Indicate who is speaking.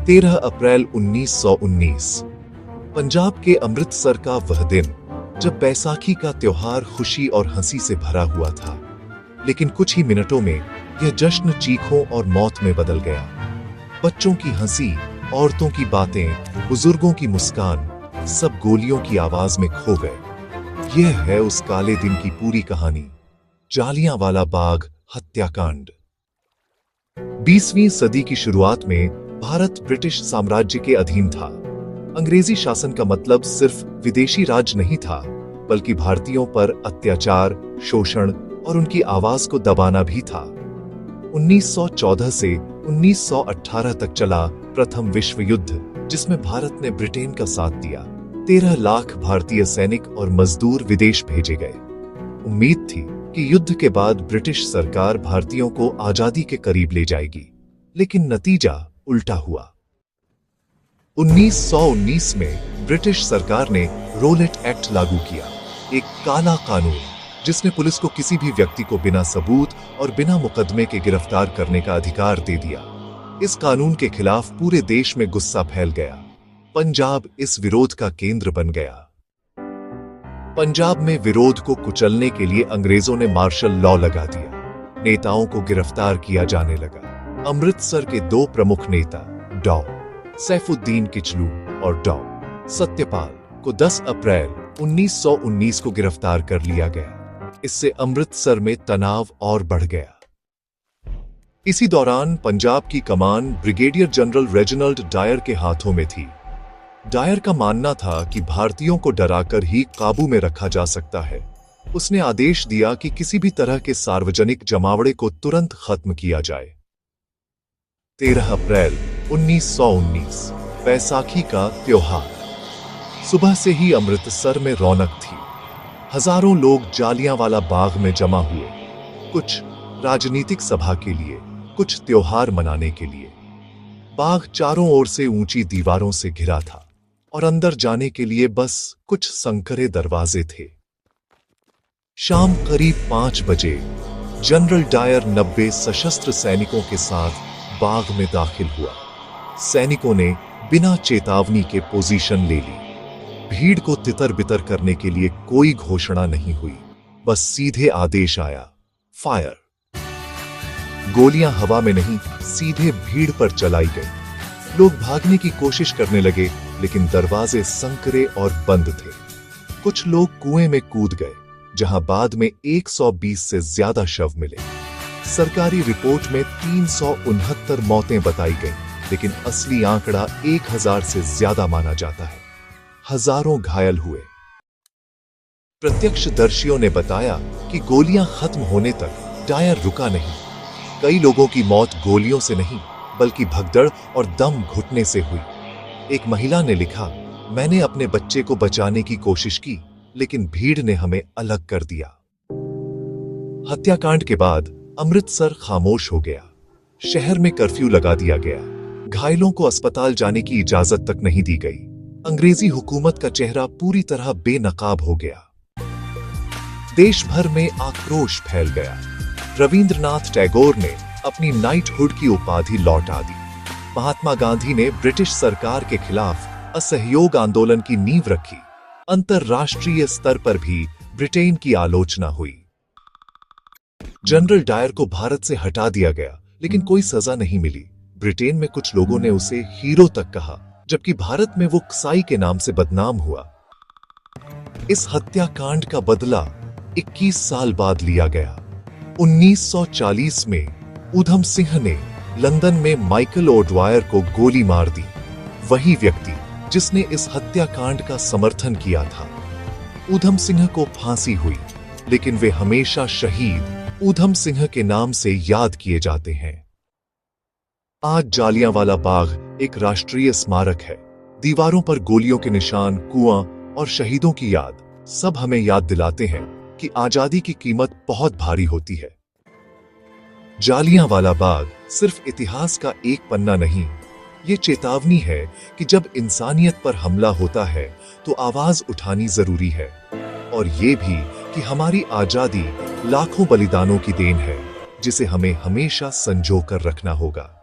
Speaker 1: 13 अप्रैल 1919 पंजाब के अमृतसर का वह दिन जब बैसाखी का त्योहार खुशी और हंसी से भरा हुआ था। लेकिन कुछ ही मिनटों में यह जश्न चीखों और मौत में बदल गया। बच्चों की हंसी, औरतों की बातें, बुजुर्गों की मुस्कान, सब गोलियों की आवाज में खो गए। यह है उस काले दिन की पूरी कहानी, जालियांवाला बाग हत्याकांड। 20वीं सदी की शुरुआत में भारत ब्रिटिश साम्राज्य के अधीन था। अंग्रेजी शासन का मतलब सिर्फ विदेशी राज नहीं था, बल्कि भारतीयों पर अत्याचार, शोषण और उनकी आवाज को दबाना भी था। 1914 से 1918 तक चला प्रथम विश्व युद्ध, जिसमें भारत ने ब्रिटेन का साथ दिया। 13 लाख भारतीय सैनिक और मजदूर विदेश भेजे गए। उम्मीद थी कि युद्ध के बाद ब्रिटिश सरकार भारतीयों को आजादी के करीब ले जाएगी, लेकिन नतीजा उल्टा हुआ। 1919 में ब्रिटिश सरकार ने रोलेट एक्ट लागू किया, एक काला कानून जिसने पुलिस को किसी भी व्यक्ति को बिना सबूत और बिना मुकदमे के गिरफ्तार करने का अधिकार दे दिया। इस कानून के खिलाफ पूरे देश में गुस्सा फैल गया। पंजाब इस विरोध का केंद्र बन गया। पंजाब में विरोध को कुचलने के लिए अंग्रेजों ने मार्शल लॉ लगा दिया। नेताओं को गिरफ्तार किया जाने लगा। अमृतसर के दो प्रमुख नेता डॉ सैफुद्दीन किचलू और डॉ सत्यपाल को 10 अप्रैल 1919 को गिरफ्तार कर लिया गया। इससे अमृतसर में तनाव और बढ़ गया। इसी दौरान पंजाब की कमान ब्रिगेडियर जनरल रेजिनाल्ड डायर के हाथों में थी। डायर का मानना था कि भारतीयों को डराकर ही काबू में रखा जा सकता है। उसने आदेश दिया कि किसी भी तरह के सार्वजनिक जमावड़े को तुरंत खत्म किया जाए। 13 अप्रैल 1919 बैसाखी का त्योहार। सुबह से ही अमृतसर में रौनक थी। हजारों लोग जालियांवाला बाग में जमा हुए, कुछ राजनीतिक सभा के लिए, कुछ त्योहार मनाने के लिए। बाग चारों ओर से ऊंची दीवारों से घिरा था और अंदर जाने के लिए बस कुछ संकरे दरवाजे थे। शाम करीब 5 बजे जनरल डायर 90 सशस्त्र सैनिकों के साथ बाग में दाखिल हुआ। सैनिकों ने बिना चेतावनी के पोजीशन ले ली। भीड़ को तितर-बितर करने के लिए कोई घोषणा नहीं हुई, बस सीधे आदेश आया, फायर। गोलियां हवा में नहीं, सीधे भीड़ पर चलाई गई। लोग भागने की कोशिश करने लगे, लेकिन दरवाजे संकरे और बंद थे। कुछ लोग कुएं में कूद गए, जहां बाद में 120 से ज्यादा शव मिले। सरकारी रिपोर्ट में 369 मौतें बताई गई, लेकिन असली आंकड़ा 1000 से ज्यादा माना जाता है। हजारों घायल हुए। प्रत्यक्षदर्शियों ने बताया कि गोलियां खत्म होने तक डायर रुका नहीं। कई लोगों की मौत गोलियों से नहीं, बल्कि भगदड़ और दम घुटने से हुई। एक महिला ने लिखा, मैंने अपने बच्चे को बचाने की कोशिश की, लेकिन भीड़ ने हमें अलग कर दिया। हत्याकांड के बाद अमृतसर खामोश हो गया। शहर में कर्फ्यू लगा दिया गया। घायलों को अस्पताल जाने की इजाजत तक नहीं दी गई। अंग्रेजी हुकूमत का चेहरा पूरी तरह बेनकाब हो गया। देश भर में आक्रोश फैल गया। रविंद्रनाथ टैगोर ने अपनी नाइटहुड की उपाधि लौटा दी। महात्मा गांधी ने ब्रिटिश सरकार के खिलाफ असहयोग आंदोलन की नींव रखी। अंतरराष्ट्रीय स्तर पर भी ब्रिटेन की आलोचना हुई। जनरल डायर को भारत से हटा दिया गया, लेकिन कोई सजा नहीं मिली। ब्रिटेन में कुछ लोगों ने उसे हीरो तक कहा, जबकि भारत में वो कसाई के नाम से बदनाम हुआ। इस हत्याकांड का बदला 21 साल बाद लिया गया। 1940 में ऊधम सिंह ने लंदन में माइकल ओडवायर को गोली मार दी। वही व्यक्ति जिसने इस हत्याकांड का समर्थन किया था। ऊधम सिंह को फांसी हुई, लेकिन वे हमेशा शहीद ऊधम सिंह के नाम से याद किए जाते हैं। आज जालियांवाला बाग एक राष्ट्रीय स्मारक है। दीवारों पर गोलियों के निशान, कुआं और शहीदों की याद सब हमें याद दिलाते हैं कि आजादी की कीमत बहुत भारी होती है। जालियांवाला बाग सिर्फ इतिहास का एक पन्ना नहीं, ये चेतावनी है कि जब इंसानियत पर हमला होता है तो आवाज उठानी जरूरी है, और ये भी कि हमारी आजादी लाखों बलिदानों की देन है, जिसे हमें हमेशा संजो कर रखना होगा।